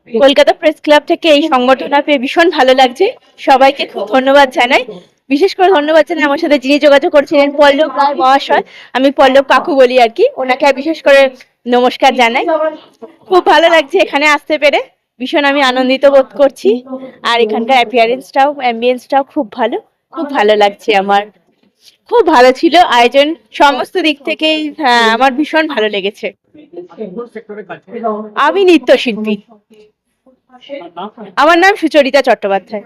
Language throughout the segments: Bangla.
কলকাতা প্রেস ক্লাব থেকে এই সংগঠনটা পেয়ে ভীষণ ভালো লাগছে। সবাইকে খুব ধন্যবাদ জানাই। বিশেষ করে ধন্যবাদ জানাই আমার সাথে যিনি যোগাযোগ করছিলেন পল্লব রায় মহাশয়, আমি পল্লব কাকু বলি আর কি, ওনাকে বিশেষ করে নমস্কার জানাই। খুব ভালো লাগছে এখানে আসতে পেরে, ভীষণ আমি আনন্দিত বোধ করছি। আর এখানকার অ্যাম্বিয়েন্সটাও খুব ভালো, খুব ভালো লাগছে আমার। খুব ভালো ছিল আয়োজন, সমস্ত দিক থেকেই আমার ভীষণ ভালো লেগেছে। আমি নৃত্যশিল্পী, আমার নাম সুচরিতা চট্টোপাধ্যায়।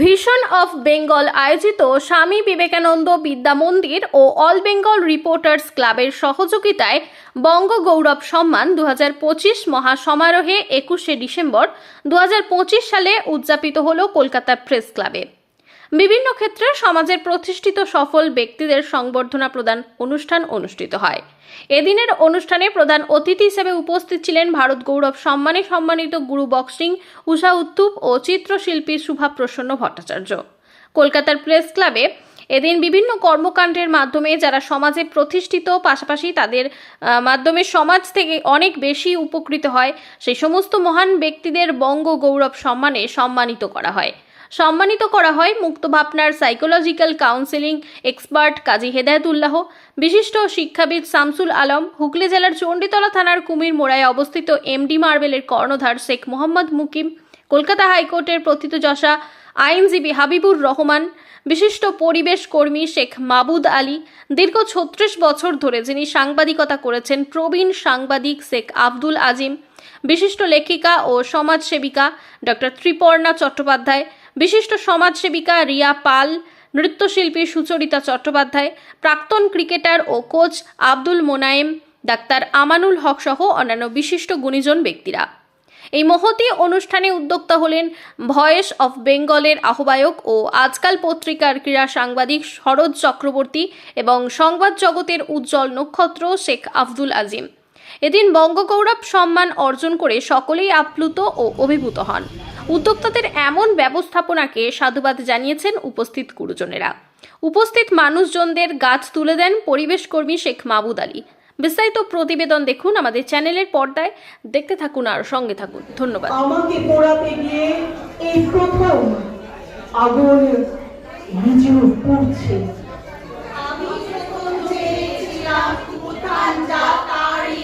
ভিশন অফ বেঙ্গল আয়োজিত স্বামী বিবেকানন্দ বিদ্যা মন্দির ও অল বেঙ্গল রিপোর্টার্স ক্লাবের সহযোগিতায় বঙ্গ গৌরব সম্মান 2025 মহাসমারোহে 21শে ডিসেম্বর 2025 সালে উদযাপিত হল কলকাতা প্রেস ক্লাবে। বিভিন্ন ক্ষেত্রে সমাজের প্রতিষ্ঠিত সফল ব্যক্তিদের সংবর্ধনা প্রদান অনুষ্ঠান অনুষ্ঠিত হয়। এদিনের অনুষ্ঠানে প্রধান অতিথি হিসেবে উপস্থিত ছিলেন ভারত গৌরব সম্মানে সম্মানিত গুরু বক্সিং উষা উত্তুপ ও চিত্রশিল্পী শুভা প্রসন্ন ভট্টাচার্য। কলকাতার প্রেস ক্লাবে এদিন বিভিন্ন কর্মকাণ্ডের মাধ্যমে যারা সমাজে প্রতিষ্ঠিত, পাশাপাশি তাদের মাধ্যমে সমাজ থেকে অনেক বেশি উপকৃত হয়, সেই সমস্ত মহান ব্যক্তিদের বঙ্গ গৌরব সম্মানে সম্মানিত করা হয় মুক্ত ভাবনার সাইকোলজিক্যাল কাউন্সেলিং এক্সপার্ট কাজী হেদায়েতুল্লাহ, বিশিষ্ট শিক্ষাবিদ শামসুল আলম, হুগলি জেলার চণ্ডীতলা থানার কুমির মোড়ায় অবস্থিত এমডি মার্বেলের কর্ণধার শেখ মোহাম্মদ মুকিম, কলকাতা হাইকোর্টের প্রথিতযশা আইনজীবী হাবিবুর রহমান, বিশিষ্ট পরিবেশ কর্মী শেখ মাবুদ আলী, দীর্ঘ 36 বছর ধরে যিনি সাংবাদিকতা করেছেন প্রবীণ সাংবাদিক শেখ আব্দুল আজিম, বিশিষ্ট লেখিকা ও সমাজসেবিকা ডক্টর ত্রিপর্ণা চট্টোপাধ্যায়, বিশিষ্ট সমাজসেবিকা রিয়া পাল, নৃত্যশিল্পী সুচরিতা চট্টোপাধ্যায়, প্রাক্তন ক্রিকেটার ও কোচ আব্দুল মোনায়েম, ডাক্তার আমানুল হক সহ অন্যান্য বিশিষ্ট গুণীজন ব্যক্তিরা। এই মহতী অনুষ্ঠানে উদ্যোক্তা হলেন ভয়েস অফ বেঙ্গলের আহ্বায়ক ও আজকাল পত্রিকার ক্রীড়া সাংবাদিক শরৎ চক্রবর্তী এবং সংবাদ জগতের উজ্জ্বল নক্ষত্র শেখ আব্দুল আজিম। এদিন বঙ্গগৌরব সম্মান অর্জন করে সকলেই আপ্লুত ও অভিভূত হন। উদ্যোক্তাদের এমন ব্যবস্থাপনাকে সাধুবাদ জানিয়েছেন উপস্থিত গুরুজনেরা। উপস্থিত মানুষজনদের গাছ তুলে দেন পরিবেশ কর্মী শেখ মাবুদ আলী। বিস্তারিত প্রতিবেদন দেখুন আমাদের চ্যানেলের পর্দায়। দেখতে থাকুন আর সঙ্গে থাকুন। ধন্যবাদ। আমাকে পোড়াতে গিয়ে এই প্রথম আগুন নিজে পড়ছে। আমি যখন চেয়েছিলাম উত্থান যা তারই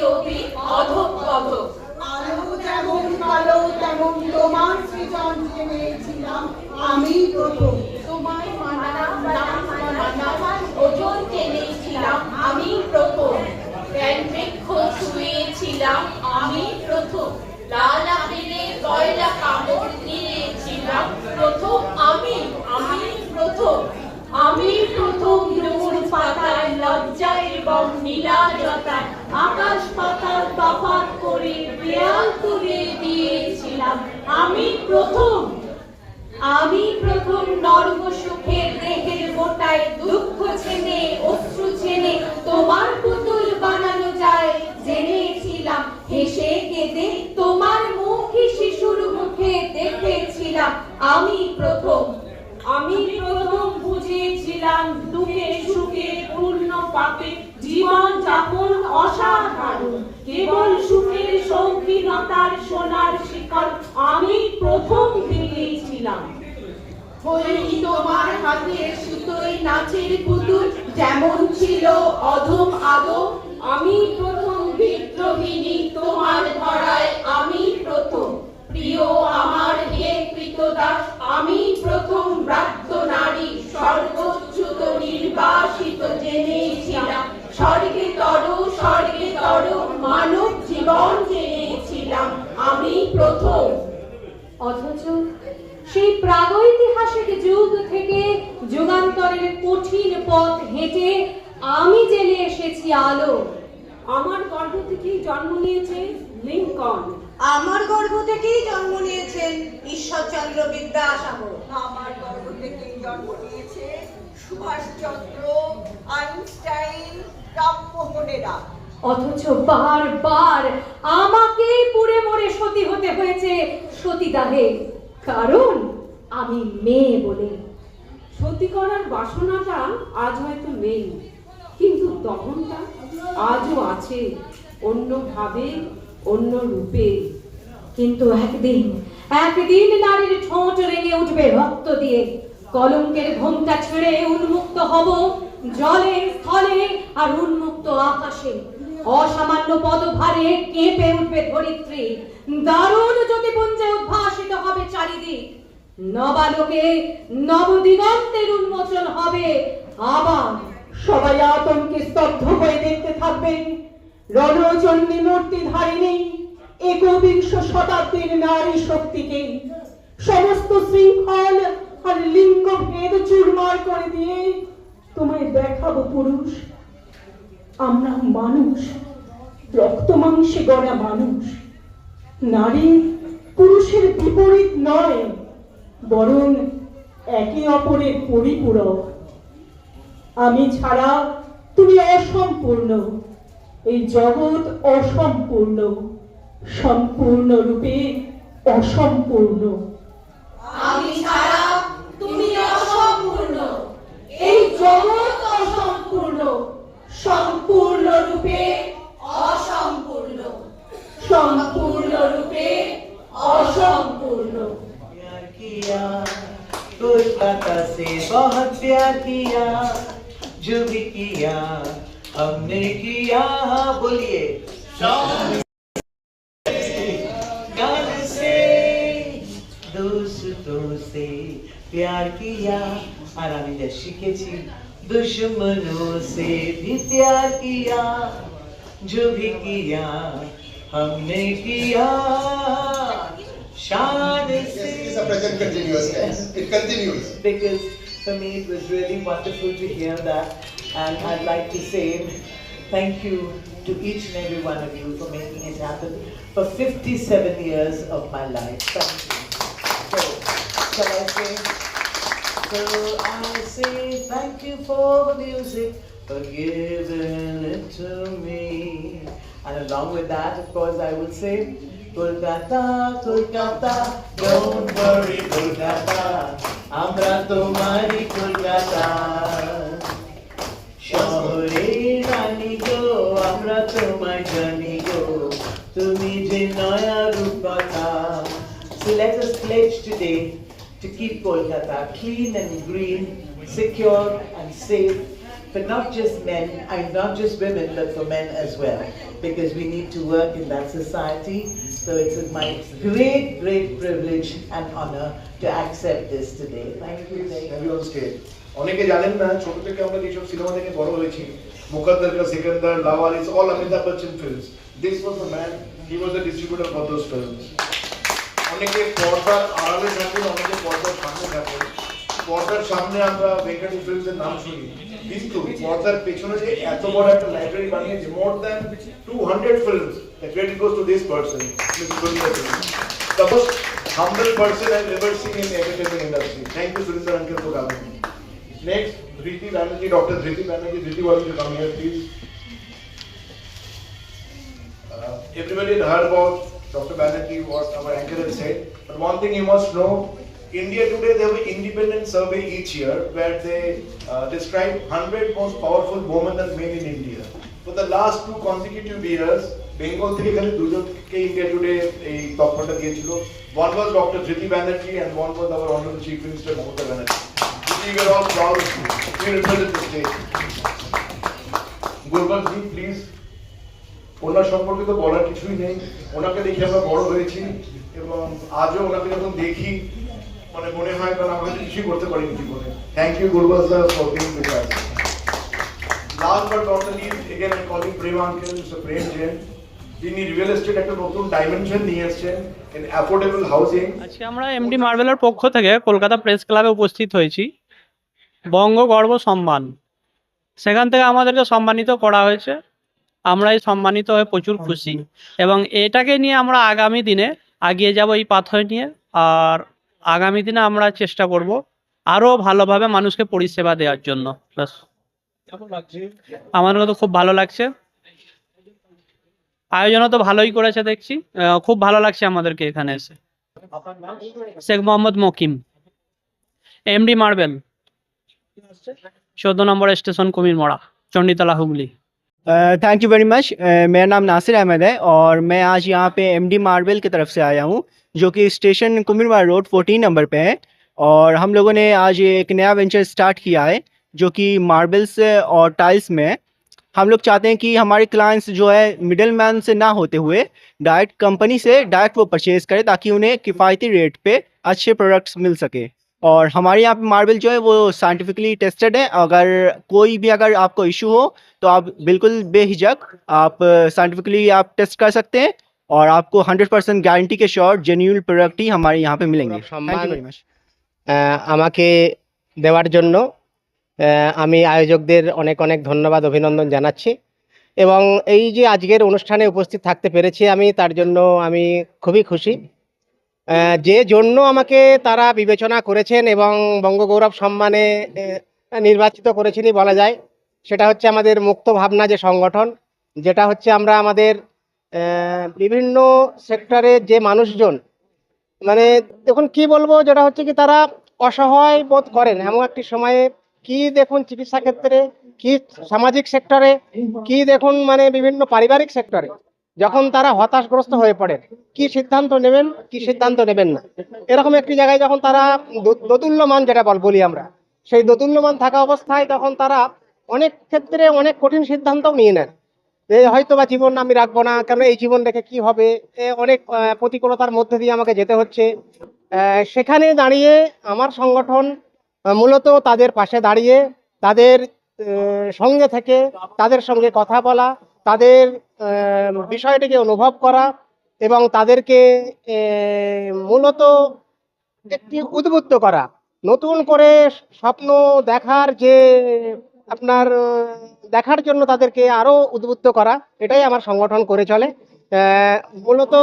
অধঃপতন। আলো যেমন কালো তেমন তোমার সৃজন জেনেছিলাম আমি প্রথম। তোমায় মানা ওজন জেনেছিলাম আমি প্রথম। জ্ঞান বৃক্ষ ছুঁয়েছিলাম আমি প্রথম। লাল আপেলে কয়লা কামড় দিয়েছিলাম প্রথম আমি প্রথম। আমি প্রথম নূর পাতায় লজ্জায় এবং নীলাজতায় আকাশ পাতাল তফাৎ করে দেয়াল তুলে দিয়েছিলাম আমি প্রথম। আমি প্রথম নর্ম সুখের দেহের মোটায় দুঃখ ছেনে অশ্রু ছেনে তোমার পুতুল বানানো যায় জেনেছিলাম। হেসে কেঁদে তোমার মুখী শিশুর মুখে দেখেছিলাম আমি প্রথম। আমি প্রথম বুঝেছিলাম দুঃখে সুখে পূর্ণ পাপে জীবন যাপন অসাধারণ। কেবল সুখের শৌখিনতার সোনার শিকল আমি প্রথম ভেঙেছিলাম। হই তোমার হাতের সুতোয় নাচের পুতুল যেমন ছিল অধম আদম। আমি প্রথম বিদ্রোহিণী তোমার ধরায় আমি প্রথম। প্রিয় আমার হে কৃতদাস আমি প্রথম ব্রাত্য নারী সর্বোচ্যুত নির্বাসিত জেনেছিলাম। স্বর্গে তর মানব জীবন জেনেছিলাম আমি প্রথম। অথচ সেই প্রাগৈতিহাসিক যুগ থেকে যুগান্তরের কঠিন পথ হেঁটে আমি জেনে এসেছি আলো। আমার গর্ভ থেকেই জন্ম নিয়েছে লিঙ্কন। আমার গর্ভ থেকেই জন্ম নিয়েছেন ঈশ্বরচন্দ্র বিদ্যাসাগর। আমার গর্ভ থেকেই জন্ম নিয়েছে সুভাষচন্দ্র, আইনস্টাইন, রামমোহনেরা। অথচ বারবার আমাকেই পুড়ে মরে সতী হতে হয়েছে সতীদাহে, কারণ আমি মেয়ে বলে। সতী করার বাসনাটা আজ হয়তো নেই, কিন্তু দহনটা আজও আছে, অন্যভাবে অন্য রূপে। কিন্তু একদিন একদিন নারীর ঠোঁট রেঙে উঠবে রক্ত দিয়ে। কলঙ্কের ঘোমটা ছেড়ে উন্মুক্ত হব জলে স্থলে আর উন্মুক্ত আকাশে। অসামান্য পদভারে কেঁপে উঠবে ধরিত্রী, দারুণ জ্যোতিপুঞ্জে উদ্ভাসিত হবে চারিদিক। নবালোকে নবদিগন্তের উন্মোচন হবে আবার। সবাই আতঙ্কে স্তব্ধ হয়ে দেখতে থাকবেন রণচণ্ডী মূর্তি ধারিণী একবিংশ শতাব্দীর নারী শক্তিকে। সমস্ত শৃঙ্খল আর লিঙ্গ ভেদ চুরমার করে দিয়ে তোমায় দেখাবো পুরুষ, আমরা মানুষ, রক্ত মাংসে গড়া মানুষ। নারী পুরুষের বিপরীত নয়, বরং একে অপরের পরিপূরক। আমি ছাড়া তুমি অসম্পূর্ণ, এই জগৎ অসম্পূর্ণ, সম্পূর্ণ রূপে অসম্পূর্ণ। আমি ছাড়া তুমি অসম্পূর্ণ, এই জগৎ অসম্পূর্ণ, সম্পূর্ণ রূপে অসম্পূর্ণ, সম্পূর্ণ রূপে অসম্পূর্ণ। प्यार किया कोलकाता से बहुत प्यार किया, जो भी किया हमने किया। बोलिए गान से दोस्तों से प्यार किया, और আমি যা শিখেছি दुश्मनों से भी प्यार किया, जो भी किया हमने किया शान से। It's a present continuous tense. It continues. Because for me it was really wonderful to hear that, and I'd like to say thank you to each and every one of you for making it happen for 57 years of my life. Thank you. So, shall I say? So I say thank you for the music, for giving it to me. And along with that, of course, I will say Kolkata, Kolkata, don't worry, Kolkata, Amra tomari Kolkata. Shore rani go, Amra tomai jani go, tumi je noya rupata. So let us pledge today to keep Kolkata clean and green, secure and safe, for not just men and not just women, but for men as well, because we need to work in that society. So it's my great, great privilege and honor to accept this today. Thank you. Have you on stage? অনেকে জানেন না, ছোট থেকে আমরা যেসব সিনেমা দেখে বড় হয়েছি, মুকদ্দর কা Sikandar, লাওয়ারিস, all Amitabh Bachchan films. This was the man, he was the distributor for those films. অনেকে পর্দার আড়ালে থাকেন, অনেকে পর্দার সামনে থাকেন। পর্দার সামনে আমরা ভেঙ্কটেশ ফিল্মসের নাম শুনি, কিন্তু পর্দার পেছনে যে এত বড় একটা লাইব্রেরি বানিয়েছে, more than 200 films, the credit goes to this person, Mr. Surinder Singh. The most humble person I've ever seen in the entertainment industry. Thank you, Surinder uncle, for coming. Next, Dhriti Banerjee, Dr. Dhriti Banerjee. Dhriti, why don't you come here, please? Everybody had heard about Dr. Banerjee, what our anchor had said, but one thing you must know, India today, they have an independent survey each year where they describe 100 most powerful women and men in India. For the last 2 consecutive years, Bengal থেকে খালি দুজনকে India Today এই তথ্যটা দিয়েছিল। One was Dr. Dhriti Banerjee and one was our Honorable Chief Minister Mamata Banerjee. We were all proud to represent the state. Gurbaz ji, please. ওনার সম্পর্কে তো বলার কিছুই নেই, ওনাকে দেখে আমরা বড় হয়েছি এবং আজও ওনাকে যখন দেখি মানে মনে হয় কারণ আমরা কিছুই করতে পারিনি জীবনে। Thank you Gurbaz sir for being with us. Last but not the least, again I calling Prem uncle, mister Prem Jain, যিনি রিয়েল এস্টেট একটা নতুন ডাইমেনশন নিয়ে এসেছেন ইন অ্যাফোর্ডেবল হাউজিং। আজকে আমরা এমডি মার্বেলের পক্ষ থেকে কলকাতা প্রেস ক্লাবে উপস্থিত হয়েছি বঙ্গ গর্ব সম্মান, সেখান থেকে আমাদেরকে সম্মানিত করা হয়েছে। আমরা এই সম্মানিত হয়ে প্রচুর খুশি এবং এটাকে নিয়ে আমরা আগামী দিনে এগিয়ে যাব এই পাথর নিয়ে। আর আগামী দিনে আমরা চেষ্টা করব আরও ভালোভাবে মানুষকে পরিষেবা দেওয়ার জন্য। ব্যাস, আমাদেরও তো খুব ভালো লাগছে, আয়োজনও তো ভালোই করেছে দেখছি, খুব ভালো লাগছে আমাদেরকে এখানে এসে। শেখ মোহাম্মদ মকিম, এমডি মার্বেল, 14 নম্বর station, Kumirmora, Chanditala, Hooghly. Thank you very much. मेरा नाम नासिर अहमद है और मैं आज यहाँ पे एमडी मार्बल की तरफ से आया हूँ, जो कि स्टेशन कुमिरवाड़ा रोड 14 नंबर पे है। और हम लोगों ने आज एक नया वेंचर स्टार्ट किया है जो कि मार्बल्स और टाइल्स में है। हम लोग चाहते हैं कि हमारे क्लाइंट्स जो है मिडल मैन से ना होते हुए डायरेक्ट कंपनी से डायरेक्ट वो परचेज़ करें, ताकि उन्हें किफ़ायती रेट पे अच्छे प्रोडक्ट्स मिल सके। और हमारे यहाँ पे मार्बल जो है वो साइंटिफिकली टेस्टेड है। अगर आपको इशू हो तो आप बिल्कुल बेहिचक आप साइंटिफिकली आप टेस्ट कर सकते हैं और आपको 100% গ্যারান্টি के श्योर जेन्युइन প্রোডাক্ট ही हमारे यहाँ पे मिलेंगे। Thank you very much. আমাকে দেওয়ার জন্য আমি আয়োজকদের অনেক অনেক ধন্যবাদ অভিনন্দন জানাচ্ছি এবং এই যে আজকের অনুষ্ঠানে উপস্থিত থাকতে পেরেছি আমি তার জন্য আমি খুবই খুশি। যে জন্য আমাকে তারা বিবেচনা করেছেন এবং বঙ্গগৌরব সম্মানে নির্বাচিত করেছেনই বলা যায়, সেটা হচ্ছে আমাদের মুক্ত ভাবনা যে সংগঠন, যেটা হচ্ছে আমরা আমাদের বিভিন্ন সেক্টরে যে মানুষজন মানে দেখুন কি বলবো, যেটা হচ্ছে কি তারা অসহায় বোধ করেন এমন একটি সময়ে, কি দেখুন চিকিৎসা ক্ষেত্রে, কি সামাজিক সেক্টরে, কি দেখুন মানে বিভিন্ন পারিবারিক সেক্টরে যখন তারা হতাশগ্রস্ত হয়ে পড়েন, কি সিদ্ধান্ত নেবেন কি সিদ্ধান্ত নেবেন না, এরকম একটি জায়গায় যখন তারা দোদুল্যমান যেটা বলি আমরা, সেই দোদুল্যমান থাকা অবস্থায় তখন তারা অনেক ক্ষেত্রে অনেক কঠিন সিদ্ধান্তও নিয়ে নেন। হয়তো বা জীবন আমি রাখবো না, কারণ এই জীবন রেখে কি হবে, অনেক প্রতিকূলতার মধ্যে দিয়ে আমাকে যেতে হচ্ছে। সেখানে দাঁড়িয়ে আমার সংগঠন মূলত তাদের পাশে দাঁড়িয়ে তাদের সঙ্গে থেকে তাদের সঙ্গে কথা বলা, তাদের বিষয়টিকে অনুভব করা এবং তাদেরকে মূলত একটি উদ্বুদ্ধ করা, নতুন করে স্বপ্ন দেখার যে আপনার দেখার জন্য তাদেরকে আরও উদ্বুদ্ধ করা, এটাই আমার সংগঠন করে চলে। মূলত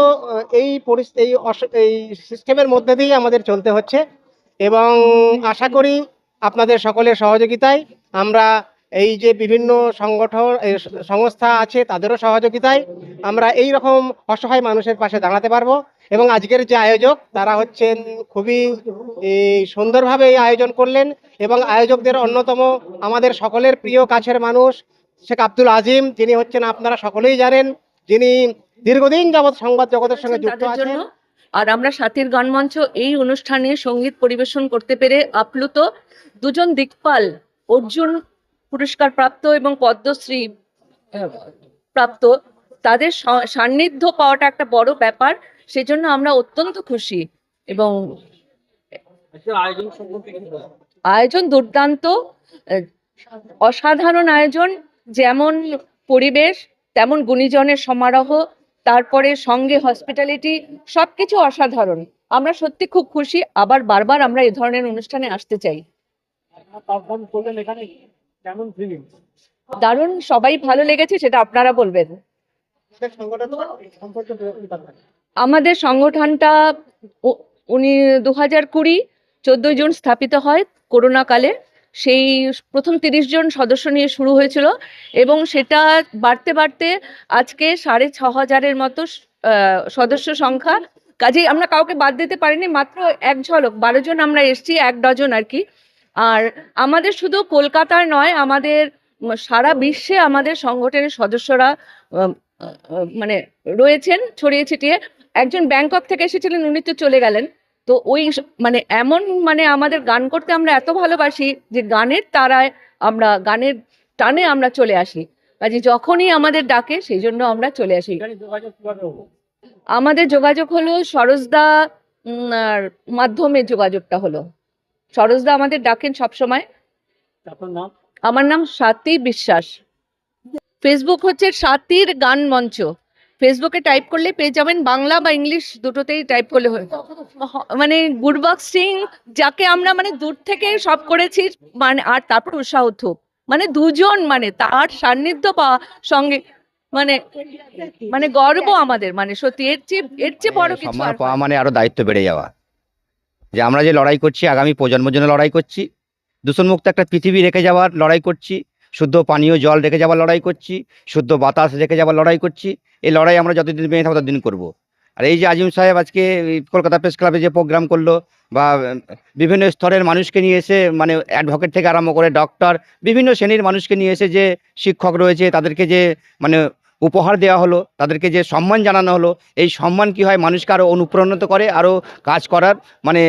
এই সিস্টেমের মধ্যে দিয়ে আমাদের চলতে হচ্ছে এবং আশা করি আপনাদের সকলের সহযোগিতায় আমরা এই যে বিভিন্ন সংস্থা আছে তাদেরও সহযোগিতায় আমরা এই রকম অসহায় মানুষের পাশে দাঁড়াতে পারবো। এবং আজকের যে আয়োজক তারা হচ্ছেন খুবই সুন্দরভাবে এই আয়োজন করলেন এবং আয়োজকদের অন্যতম আমাদের সকলের প্রিয় কাছের মানুষ শেখ আব্দুল আজিম, যিনি হচ্ছেন আপনারা সকলেই জানেন, যিনি দীর্ঘদিন যাবৎ সংবাদ জগতের সঙ্গে যুক্ত আছেন। আর আমরা সাথীর গানমঞ্চ এই অনুষ্ঠানে সঙ্গীত পরিবেশন করতে পেরে আপ্লুত। দুজন দিকপাল, অর্জুন পুরস্কার প্রাপ্ত এবং পদ্মশ্রী প্রাপ্ত, তাদের সান্নিধ্য পাওয়াটা একটা বড় ব্যাপার, সেজন্য আমরা অত্যন্ত খুশি। এবং আয়োজন দুর্দান্ত, অসাধারণ আয়োজন, যেমন পরিবেশ তেমন গুণীজনের সমারোহ, তারপরে সঙ্গে হসপিটালিটি, সবকিছু অসাধারণ। আমরা সত্যি খুব খুশি, আবার বারবার আমরা এই ধরনের অনুষ্ঠানে আসতে চাই। দারুণ, সবাই ভালো লেগেছে, সেটা আপনারা বলবেন। আমাদের সংগঠনটা 2020 14 জুন স্থাপিত হয় করোনা কালে। সেই প্রথম 30 জন সদস্য নিয়ে শুরু হয়েছিল এবং সেটা বাড়তে বাড়তে আজকে 6500-এর মতো সদস্য সংখ্যা। কাজেই আমরা কাউকে বাদ দিতে পারিনি, মাত্র এক ঝলক 12 জন আমরা এসছি, 1 ডজন আর কি। আর আমাদের শুধু কলকাতার নয়, আমাদের সারা বিশ্বে আমাদের সংগঠনের সদস্যরা মানে রয়েছেন ছড়িয়ে ছিটিয়ে। একজন ব্যাংকক থেকে এসেছিলেন, উনি তো চলে গেলেন। তো ওই মানে এমন মানে আমাদের গান করতে আমরা এত ভালোবাসি যে গানের তারায় আমরা গানের টানে আমরা চলে আসি। কাজে যখনই আমাদের ডাকে সেই জন্য আমরা চলে আসি। আমাদের যোগাযোগ হলো সরোজদা মাধ্যমে যোগাযোগটা হলো। সরোজদা আমাদের ডাকেন সবসময়। আমার নাম স্বাতী বিশ্বাস। ফেসবুক হচ্ছে স্বাতীর গান মঞ্চ। ফেসবুকে টাইপ করলে পেয়ে যাবেন, বাংলা বা ইংলিশ দুটোতেই টাইপ করলে হয়। মানে গুরবক্স সিং, যাকে আমরা মানে দূর থেকে সব করেছি, মানে আর তারপর উৎসাহ থুপ, মানে দুজন, মানে তার সান্নিধ্য পাওয়া সঙ্গে মানে মানে গর্ব আমাদের, মানে সত্যি এর চেয়ে বড় কিছু সম্মান পাওয়া মানে আরো দায়িত্ব বেড়ে যাওয়া। যে আমরা যে লড়াই করছি, আগামী প্রজন্মের জন্য লড়াই করছি, দূষণমুক্ত একটা পৃথিবী রেখে যাওয়ার লড়াই করছি, শুদ্ধ পানীয় জল রেখে যাওয়ার লড়াই করছি, শুদ্ধ বাতাস রেখে যাওয়ার লড়াই করছি। এই লড়াই আমরা যতদিন বেঁচে থাকবো ততদিন করবো। আর এই যে আজিম সাহেব আজকে এই কলকাতা প্রেস ক্লাবে যে প্রোগ্রাম করলো, বা বিভিন্ন স্তরের মানুষকে নিয়ে এসে, মানে অ্যাডভোকেট থেকে আরম্ভ করে ডক্টর, বিভিন্ন শ্রেণীর মানুষকে নিয়ে এসে যে শিক্ষক রয়েছে তাদেরকে যে মানে উপহার দেওয়া হলো, তাদেরকে যে সম্মান জানানো হলো, এই সম্মান কি হয় মানুষকে আরও অনুপ্রাণিত করে, আরও কাজ করার মানে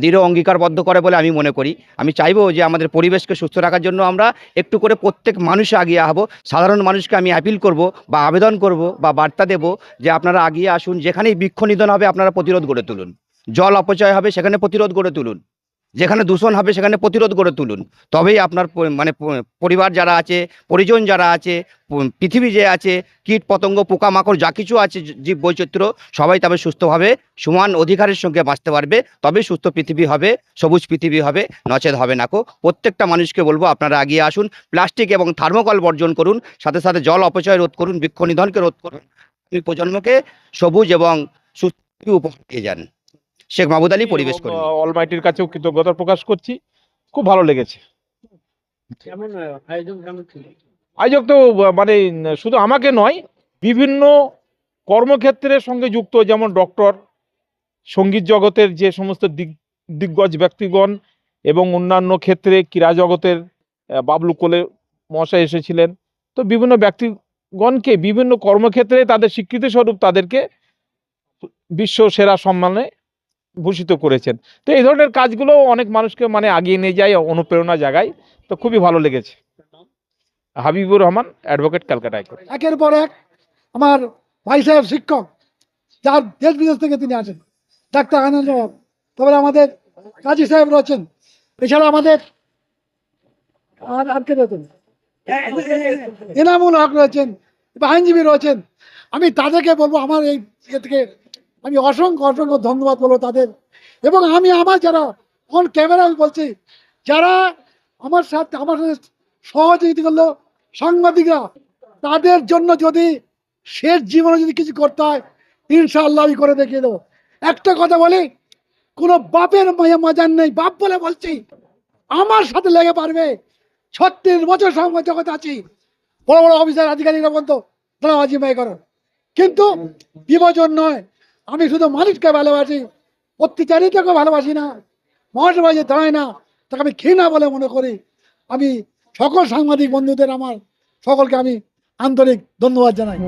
দৃঢ় অঙ্গীকারবদ্ধ করে বলে আমি মনে করি। আমি চাইবো যে আমাদের পরিবেশকে সুস্থ রাখার জন্য আমরা একটু করে প্রত্যেক মানুষে আগিয়ে আসবো। সাধারণ মানুষকে আমি অ্যাপিল করব বা আবেদন করব বা বার্তা দেব যে আপনারা আগিয়ে আসুন, যেখানেই বৃক্ষ নিধন হবে আপনারা প্রতিরোধ গড়ে তুলুন, জল অপচয় হবে সেখানে প্রতিরোধ গড়ে তুলুন, যেখানে দূষণ হবে সেখানে প্রতিরোধ গড়ে তুলুন। তবেই আপনার মানে পরিবার যারা আছে, পরিজন যারা আছে, পৃথিবী যে আছে, কীট পতঙ্গ পোকামাকড় যা কিছু আছে, জীব বৈচিত্র্য, সবাই তবে সুস্থভাবে সমান অধিকারের সঙ্গে বাঁচতে পারবে। তবেই সুস্থ পৃথিবী হবে, সবুজ পৃথিবী হবে, নচেত হবে না। প্রত্যেকটা মানুষকে বলবো আপনারা এগিয়ে আসুন, প্লাস্টিক এবং থার্মোকল বর্জন করুন, সাথে সাথে জল অপচয় রোধ করুন, বৃক্ষ নিধনকে রোধ করুন, এই প্রজন্মকে সবুজ এবং সুস্থ উপহার দিয়ে যান। শেখ মাহমুদ আলী, পরিবেশ কর্মী। অলমাইটির কাছেও কৃতজ্ঞতা প্রকাশ করছি, খুব ভালো লেগেছে। আয়োজক তো মানে শুধু আমাকে নয়, বিভিন্ন কর্মক্ষেত্রের সঙ্গে যুক্ত, যেমন ডক্টর, সঙ্গীত জগতের যে সমস্ত দিগ্গজ ব্যক্তিগণ এবং অন্যান্য ক্ষেত্রে ক্রীড়া জগতের বাবলু কোলে মহাশয় এসেছিলেন। তো বিভিন্ন ব্যক্তিগণকে বিভিন্ন কর্মক্ষেত্রে তাদের স্বীকৃতি স্বরূপ তাদেরকে বিশ্ব সেরা সম্মানে ভূষিত করেছেন। তো এই ধরনের কাজগুলো অনেক মানুষকে মানে আগিয়ে নিয়ে যায়, অনুপ্রেরণা জাগায়। তো খুবই ভালো লেগেছে। Habibur Rahman, advocate, Calcutta high court. একের পর এক আমার ভাই সাহেব শিক্ষক, যার দেশ বিদেশ থেকে তিনি আসেন, ডাক্তার আনন্দ, তারপরে আমাদের কাজী সাহেব রয়েছেন, এছাড়া আমাদের আর কে রয়েছেন, এনামুল হক রয়েছেন, আইনজীবী রয়েছেন। আমি তাদেরকে বলবো, আমার এই থেকে আমি অসংখ্য অসংখ্য ধন্যবাদ বলবো তাদের। এবং আমি আমার যারা অন ক্যামেরা বলছি, যারা আমার সাথে সহযোগিতা করলো, সাংবাদিকরা, তাদের জন্য যদি শেষ জীবনে যদি কিছু করতে হয়, ইনশাআল্লাহ আমি করে দেখিয়ে দেবো। একটা কথা বলি, কোনো বাপের মাজার নেই, বাপ বলে বলছি, আমার সাথে লেগে পারবে। 36 বছর সংবাদ জগতে আছি, বড় বড় অফিসার আধিকারিকরা বলতো দাঁড়াবাজি মেয়ে করো, কিন্তু বিভাজন নয়। আমি শুধু মানুষকে ভালোবাসি, অত্যাচারিতাকে ভালোবাসি না, মানুষ বাজে দাঁড়ায় না, তাকে আমি ঘৃণা বলে মনে করি। আমি সকল সাংবাদিক বন্ধুদের, আমার সকলকে আমি আন্তরিক ধন্যবাদ জানাই।